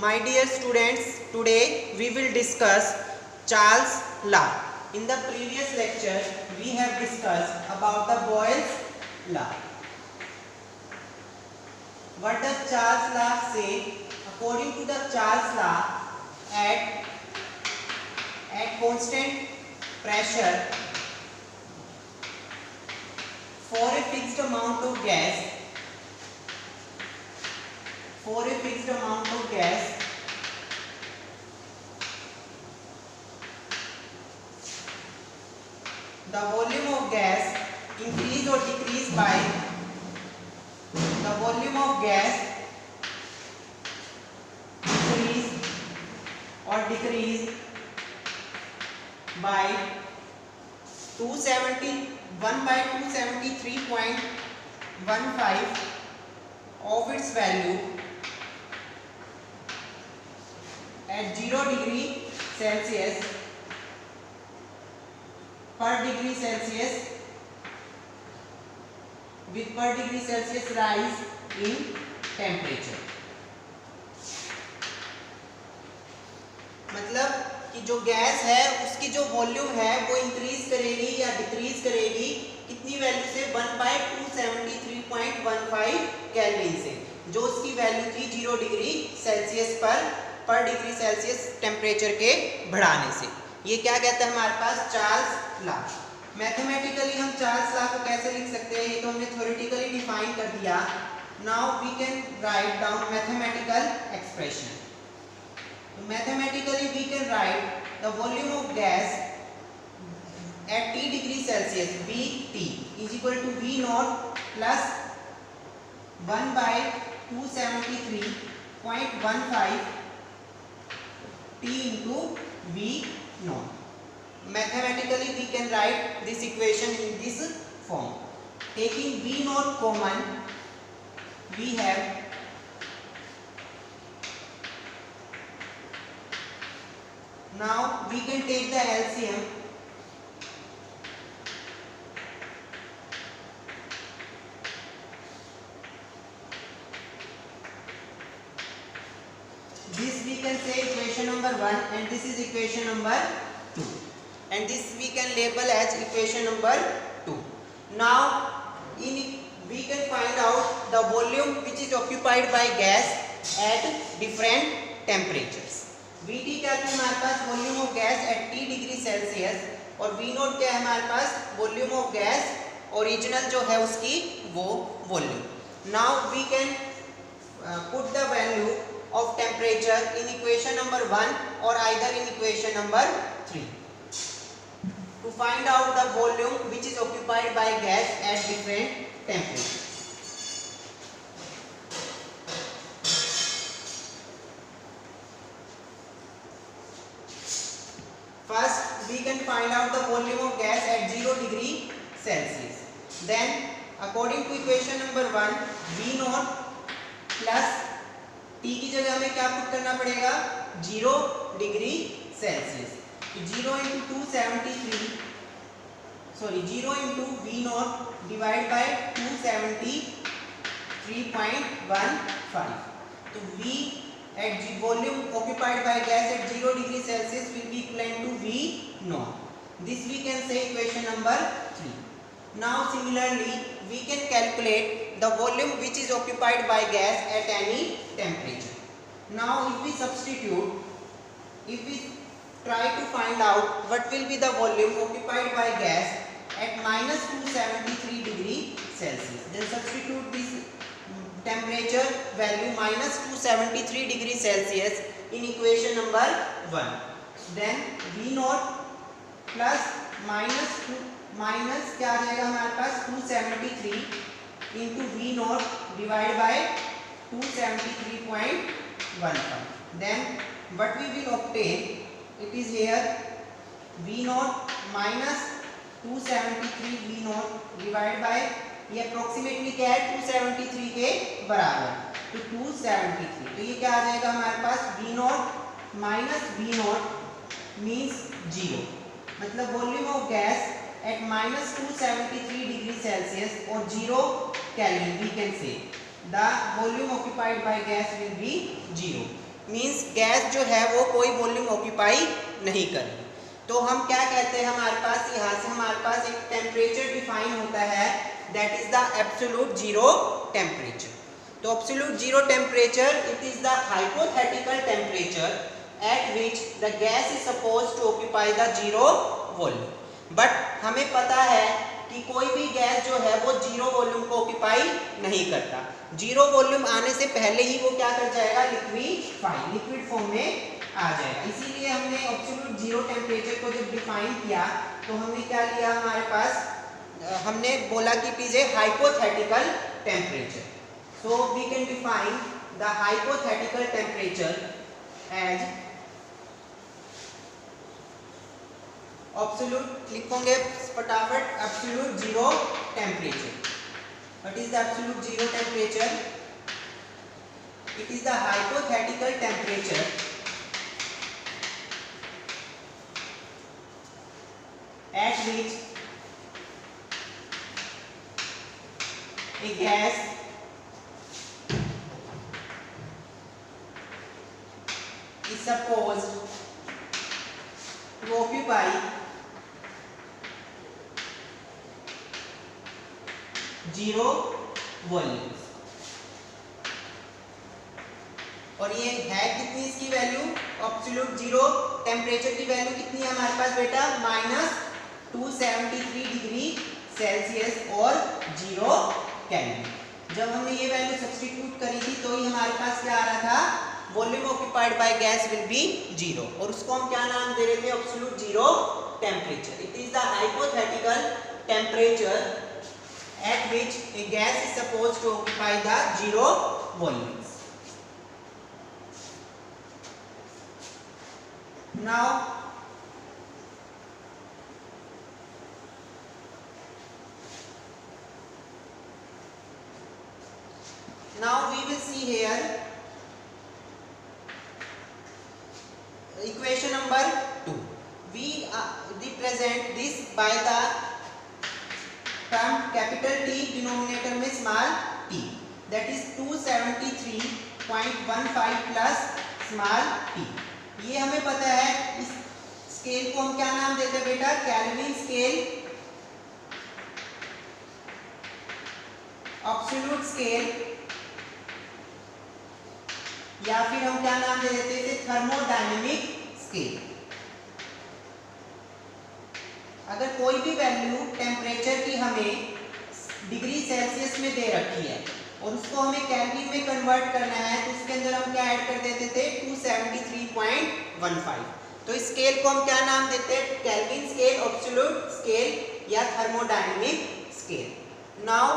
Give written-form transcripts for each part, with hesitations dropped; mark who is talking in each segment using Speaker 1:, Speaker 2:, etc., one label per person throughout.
Speaker 1: My dear students, today we will discuss Charles' law. In the previous lecture, we have discussed about the Boyle's law. What does Charles' law say? According to the Charles' law, at constant pressure for a fixed amount of gas, the volume of gas increase or decrease by decrease by 273.15 of its value at 0 degree Celsius per degree Celsius with per degree Celsius rise in temperature. मतलब कि जो gas है उसकी जो volume है वो increase करेगी या डिक्रीज करेगी कितनी वैल्यू से 1/273.15 केल्विन से, जो उसकी वैल्यू थी 0 डिग्री सेल्सियस पर डिग्री सेल्सियस टेम्परेचर के बढ़ाने से। ये क्या कहता है हमारे पास? Charles law. मैथमेटिकली हम चार्ल्स लॉ को कैसे लिख सकते हैं? ये तो हमने थ्योरेटिकली डिफाइन कर दिया। Now we can write down mathematical expression. Mathematically we can write the volume of gas at T degree Celsius, Vt is equal to V naught plus 1/273.15 T into V naught. Mathematically we can write this equation in this form. Taking V naught common, we have now we can take the LCM. This we can say equation number 1 and this is equation number 2 and this we can label as equation number 2. Now we can find out the volume which is occupied by gas at different temperatures. Vt क्या है हमारे पास? Volume of gas at T degree Celsius, और V naught क्या है हमारे पास? Volume of gas original जो है उसकी वो volume. Now we can put the value of temperature in equation number 1 और either in equation number 3 to find out the volume which is occupied by gas at different temperature. First, we can find out the volume of gas at 0 degree Celsius. Then, according to equation number 1, V naught plus T की जगह हमें क्या put करना पड़ेगा? 0 degree Celsius. 0 into V naught divided by 273.15. तो V at the volume occupied by gas at 0 degree Celsius will be equivalent to V naught. This we can say equation number 3. Now similarly we can calculate the volume which is occupied by gas at any temperature. Now if we try to find out what will be the volume occupied by gas at -273 degree Celsius, then substitute this temperature value -273 degree Celsius in equation number 1. Then V naught plus minus क्या आ जाएगा हमारे पास? 273 into V naught divided by 273.15. Then what we will obtain? It is here V naught minus 273 V naught divided by, ये approximately क्या है? 273 के बराबर, तो 273, तो ये क्या आ जाएगा हमारे पास? V naught minus V naught means 0, मतलब volume of gas at -273 degree Celsius or 0 Kelvin, we can say the volume occupied by gas will be 0. Means gas जो है वो कोई वॉल्यूम ऑक्यूपाई नहीं कर रही। तो हम क्या कहते हैं, हमारे पास यहाँ से हमारे पास एक टेम्परेचर डिफाइन होता है, that is the absolute zero temperature. तो absolute zero temperature, it is the hypothetical temperature at which the gas is suppose to occupy the zero volume. But हमें पता है कि कोई भी गैस जो है वो जीरो वॉल्यूम को ऑक्यूपाई नहीं करता। जीरो वॉल्यूम आने से पहले ही वो क्या कर जाएगा, लिक्विड फॉर्म में आ जाएगा। इसीलिए हमने एब्सोल्यूट जीरो टेम्परेचर को जब डिफाइन किया तो हमने क्या लिया, हमारे पास हमने बोला कि it is a hypothetical temperature. So we can define the hypothetical temperature as absolute, लिखोगे फटाफट, absolute zero temperature. What is the absolute zero temperature? It is the hypothetical temperature at which a gas is supposed to occupy zero volumes। और ये है कितनी इसकी value, absolute zero temperature की value कितनी है हमारे पास बेटा, -273 डिग्री सेल्सियस और 0 केल्विन। जब हमने ये वैल्यू सब्स्टिट्यूट करी थी तो ही हमारे पास क्या आ रहा था, volume occupied by gas will be 0, और उसको हम क्या नाम दे रहे थे, absolute zero temperature. It is the hypothetical temperature at which a gas is supposed to occupy the zero volumes. Now we will see here equation number 2. We represent this by the term capital T denominator में small t, that is 273.15 plus small t। ये हमें पता है, इस scale को हम क्या नाम देते हैं बेटा, केल्विन स्केल, एब्सोल्यूट स्केल, या फिर हम क्या नाम दे देते थे, थर्मोडायनेमिक स्केल। अगर कोई भी वैल्यू टेम्परेचर की हमें डिग्री सेल्सियस में दे रखी है और उसको हमें केल्विन में कन्वर्ट करना है, तो उसके अंदर हम क्या ऐड कर देते थे, 273.15। तो इस स्केल को हम क्या नाम देते हैं, केल्विन स्केल, एब्सोल्यूट स्केल या thermodynamic scale. Now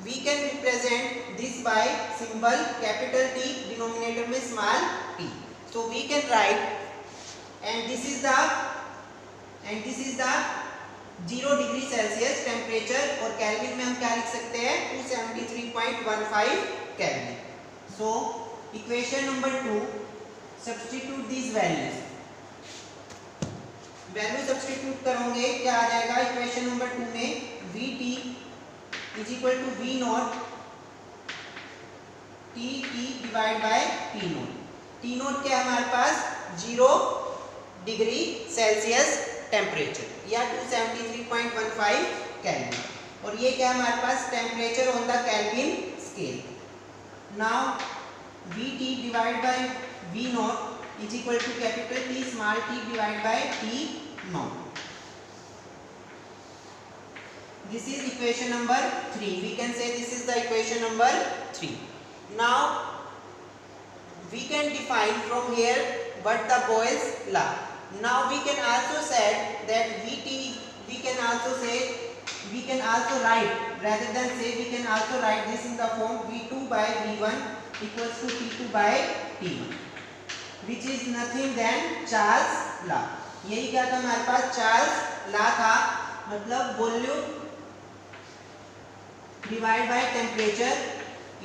Speaker 1: we can represent this by symbol capital T denominator में small t। so we can write, and this is the 0 degree Celsius temperature, और केल्विन में हम क्या लिख सकते हैं, 273.15 kelvin. So equation number 2, substitute this values, value substitute करोगे क्या आ जाएगा इक्वेशन नंबर 2 में, Vt is equal to V naught T divided by T naught। T naught क्या हमारे पास, 0 डिग्री सेल्सियस टेम्परेचर या 273.15 केल्विन, और ये क्या हमारे पास, temperature on the Kelvin scale. Now Vt divided by V naught is equal to capital T small t divided by T naught। This is equation number 3. We can say this is the equation number 3. Now we can define from here what the Boyle's law. Now we can also say that Vt, we can also write, rather than say, we can also write this in the form V2 by V1 equals to T2 by T1, which is nothing than Charles law। यही क्या था हमारे पास, Charles law था, मतलब volume divide by temperature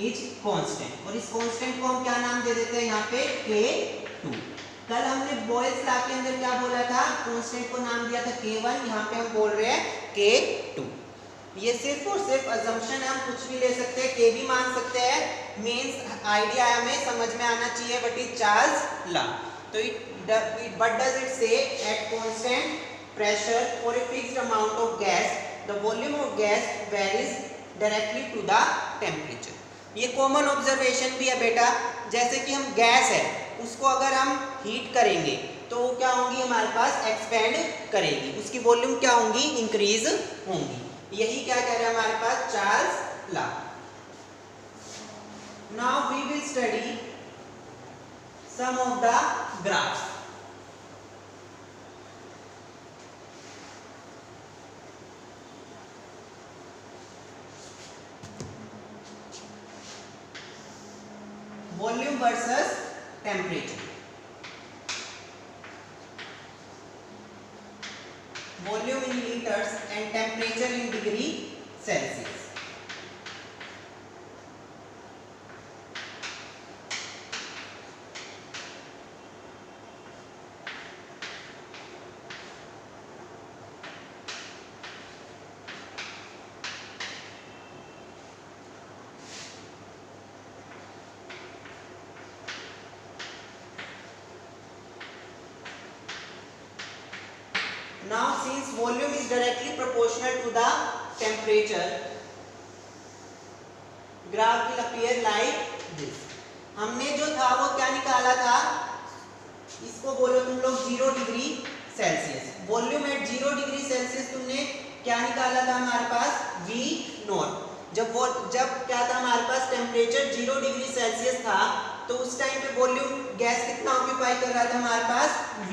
Speaker 1: is constant, और इस constant को हम क्या नाम दे देते हैं यहाँ पे, K2। कल हमने बॉयल्स लॉ के अंदर क्या बोला था, कांस्टेंट को नाम दिया था K1, यहाँ पे हम बोल रहे हैं K2। ये सिर्फ और सिर्फ अजम्पशन है, हम कुछ भी ले सकते हैं, K भी मान सकते हैं मीन्स आइडिया हमें समझ में आना चाहिए व्हाट इज चार्ल्स लॉ। तो what does it say? At constant pressure for a fixed amount of gas, the volume of gas varies directly to the temperature. ये कॉमन ऑब्जर्वेशन भी है बेटा, जैसे कि हम गैस है उसको अगर हम हीट करेंगे तो वो क्या होंगी हमारे पास एक्सपेंड करेगी, उसकी वॉल्यूम क्या होंगी इंक्रीज होंगी। यही क्या कह रहे हैं हमारे पास Charles law. Now we will study some of the graphs. Volume versus temperature. Volume in liters and temperature in degree Celsius. Now since volume is directly proportional to the temperature, graph will appear like this. हमने जो था वो क्या निकाला था, इसको बोलो तुम लोग 0 degree Celsius. Volume at 0 degree Celsius तुमने क्या निकाला था हमारे पास V नॉट। जब क्या था हमारे पास टेम्परेचर 0 डिग्री सेल्सियस था तो उस टाइम पे वॉल्यूम गैस कितना ऑक्यूपाई कर रहा था हमारे पास V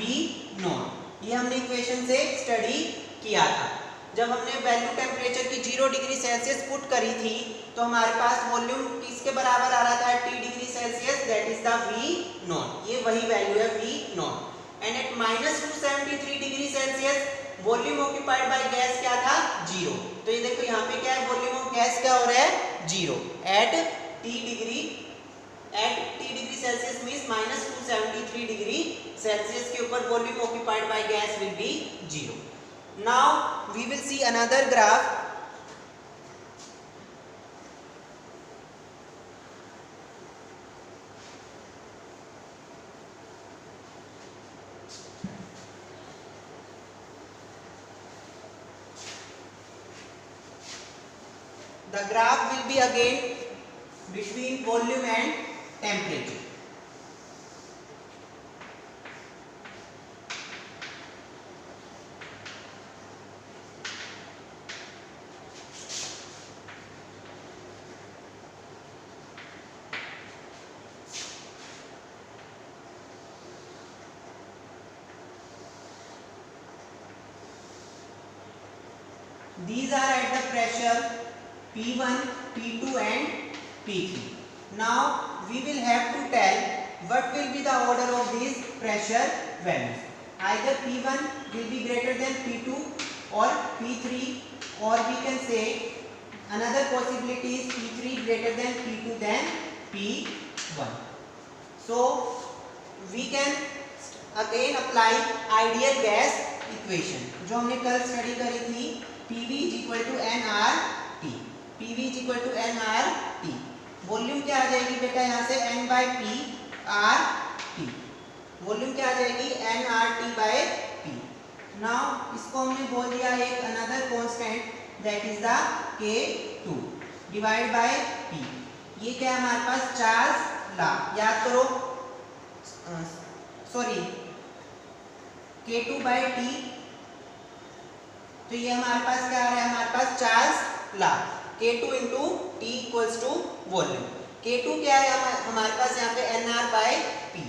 Speaker 1: नॉट। ये हमने इक्वेशन से स्टडी किया था। जब हमने वैल्यू टेम्परेचर की 0 डिग्री सेल्सियस पुट करी थी तो हमारे पास वॉल्यूम किसके बराबर आ रहा था T degree Celsius, that is the V naught. ये वही वैल्यू है V naught. And at -273 degree Celsius volume occupied by gas क्या था 0। तो ये देखो यहाँ पे क्या है, वॉल्यूम ऑफ गैस क्या हो रहा है 0 at T degree Celsius means -273 degree Celsius के ऊपर volume occupied by gas will be 0. Now we will see another graph. The graph will be again between volume and temperature. These are at the pressure P1, P2 and P3. Now we will have to tell what will be the order of these pressure values. Either P1 will be greater than P2 or P3, or we can say another possibility is P3 greater than P2 than P1. So we can again apply ideal gas equation जो हमने कल study करी थी. PV is equal to nRT. PV is equal to nRT. Volume क्या आ जाएगी बेटा यहाँ से N by P RT. Volume क्या आ जाएगी nRT by P. नाउ इसको हमने बोल दिया एक another constant that is the K2 divide by P. ये क्या है हमारे पास चार्ल्स लॉ. याद करो, सॉरी K2 by T. तो ये हमारे पास क्या आ रहा है, हमारे पास Charles law K2 into T equals to volume. K2 क्या है हमारे पास यहाँ पे nR by P,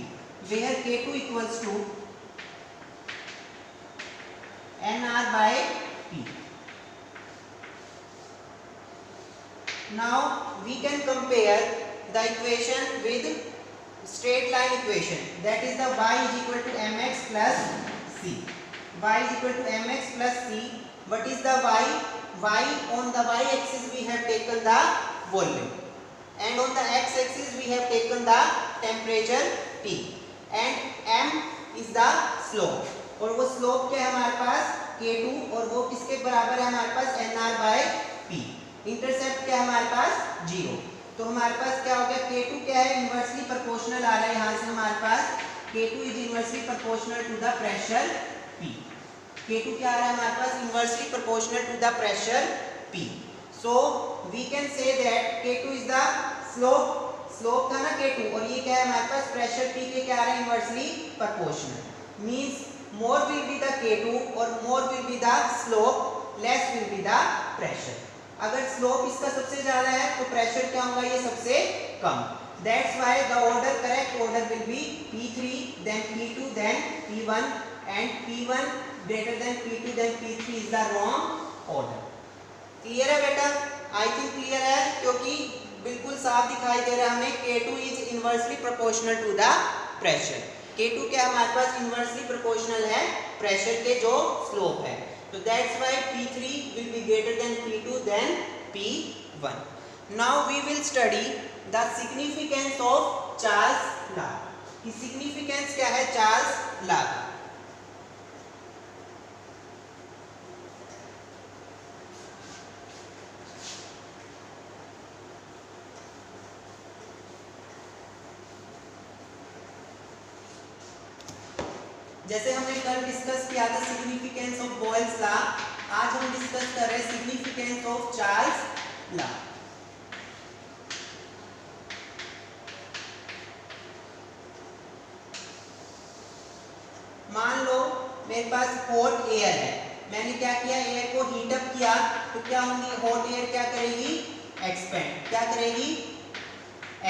Speaker 1: where K2 equals to nR by P. Now we can compare the equation with straight line equation, that is the y is equal to mx plus c. Y is equal to mx plus c. What is the y? Y on the y axis we have taken the volume, and on the x axis we have taken the temperature T, and m is the slope. और वो slope क्या है हमारे पास K2, और वो किसके बराबर है हमारे पास nR by P. इंटरसेप्ट क्या है हमारे पास 0. तो हमारे पास क्या हो गया, K2 क्या है, इनवर्सली प्रोपोर्शनल आ रहा है यहाँ से हमारे पास, K2 is inversely proportional to the pressure P। K2 क्या आ रहा है हमारे पास, inversely proportional to the pressure P। So we can say that K2 is the slope था ना K2, और ये क्या है हमारे पास प्रेशर P के क्या आ रहा है, inversely proportional. Means more will be the K2 और more will be the slope, less will be the pressure. अगर स्लोप इसका सबसे ज्यादा है तो प्रेशर क्या होगा, ये सबसे कम। That's why the order, correct order will be P3 then P2 then P1 and P1 greater than P2 then P3 is the wrong order. Clear है बेटा? आई थिंक क्लियर है, क्योंकि बिल्कुल साफ दिखाई दे रहा है हमें K2 is inversely proportional to the pressure. K2 क्या हमारे पास इनवर्सली प्रोपोर्शनल है प्रेशर के जो स्लोप है, तो that's why P3 will be greater than P2 then P1। Now we will study the significance of Charles law. की significance क्या है चार्ल्स लॉ का। जैसे हमने कल डिस्कस किया था सिग्निफिकेंस ऑफ बॉयल्स लॉ, आज हम डिस्कस कर रहे हैं सिग्निफिकेंस ऑफ चार्ल्स लॉ। मान लो मेरे पास हॉट एयर है, मैंने क्या किया, एयर को हीट अप किया, तो क्या होगी, हॉट एयर क्या करेगी, एक्सपेंड। क्या करेगी,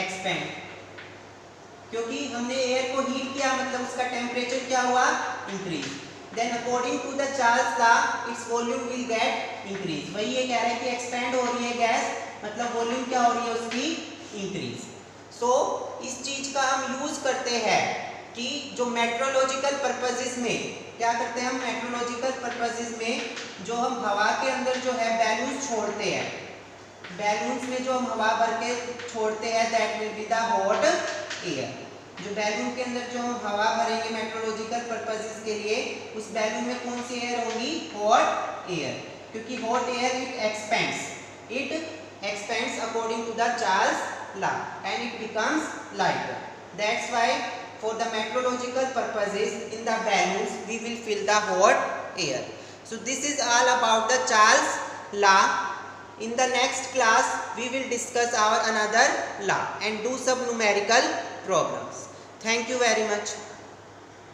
Speaker 1: एक्सपेंड, क्योंकि हमने एयर को हीट किया मतलब उसका टेम्परेचर क्या हुआ, increase. Then according to the Charles law its volume will get increase. वही ये कह रहा है कि एक्सपेंड हो रही है गैस, मतलब वॉल्यूम क्या हो रही है उसकी, इंक्रीज। सो इस चीज का हम यूज करते हैं कि जो मेट्रोलॉजिकल पर्पसेस में क्या करते हैं, हम मेट्रोलॉजिकल पर्पसेस में जो हम हवा के अंदर जो है बैलून्स छोड़ते हैं, बैलून्स में जो हम हवा भर के छोड़ते हैं that will be the hot air. जो बैलून के अंदर जो हम हवा भरेंगे मेट्रोलॉजिकल पर्पसेस के लिए, उस बैलून में कौन सी एयर होगी, हॉट एयर, क्योंकि hot air it expands according to the Charles law and it becomes lighter. That's why for the meteorological purposes in the balloons we will fill the hot air. So this is all about the Charles law. In the next class we will discuss our another law and do some numerical problems. Thank you very much.